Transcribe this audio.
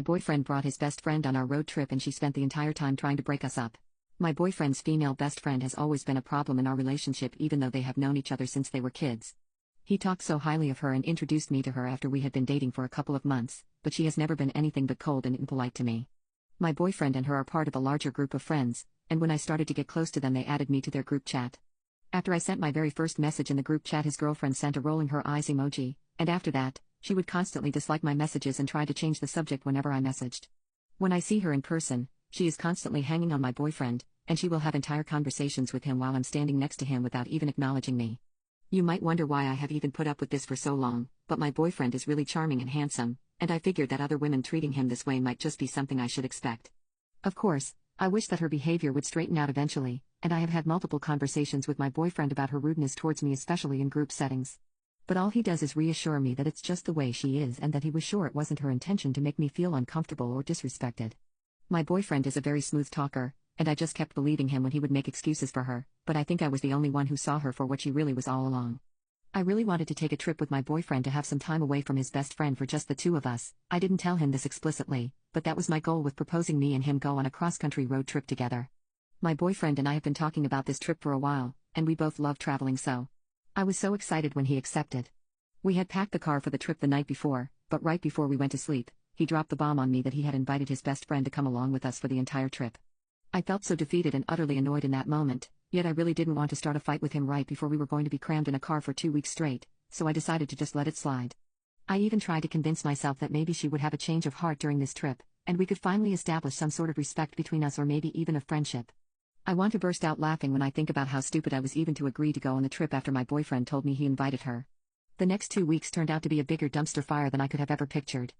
My boyfriend brought his best friend on our road trip and she spent the entire time trying to break us up. My boyfriend's female best friend has always been a problem in our relationship even though they have known each other since they were kids. He talked so highly of her and introduced me to her after we had been dating for a couple of months, but she has never been anything but cold and impolite to me. My boyfriend and her are part of a larger group of friends, and when I started to get close to them they added me to their group chat. After I sent my very first message in the group chat his girlfriend sent a rolling her eyes emoji, and after that, she would constantly dislike my messages and try to change the subject whenever I messaged. When I see her in person, she is constantly hanging on my boyfriend, and she will have entire conversations with him while I'm standing next to him without even acknowledging me. You might wonder why I have even put up with this for so long, but my boyfriend is really charming and handsome, and I figured that other women treating him this way might just be something I should expect. Of course, I wish that her behavior would straighten out eventually, and I have had multiple conversations with my boyfriend about her rudeness towards me, especially in group settings. But all he does is reassure me that it's just the way she is and that he was sure it wasn't her intention to make me feel uncomfortable or disrespected. My boyfriend is a very smooth talker, and I just kept believing him when he would make excuses for her, but I think I was the only one who saw her for what she really was all along. I really wanted to take a trip with my boyfriend to have some time away from his best friend for just the two of us. I didn't tell him this explicitly, but that was my goal with proposing me and him go on a cross-country road trip together. My boyfriend and I have been talking about this trip for a while, and we both love traveling, so I was so excited when he accepted. We had packed the car for the trip the night before, but right before we went to sleep, he dropped the bomb on me that he had invited his best friend to come along with us for the entire trip. I felt so defeated and utterly annoyed in that moment, yet I really didn't want to start a fight with him right before we were going to be crammed in a car for 2 weeks straight, so I decided to just let it slide. I even tried to convince myself that maybe she would have a change of heart during this trip, and we could finally establish some sort of respect between us or maybe even a friendship. I want to burst out laughing when I think about how stupid I was even to agree to go on the trip after my boyfriend told me he invited her. The next 2 weeks turned out to be a bigger dumpster fire than I could have ever pictured.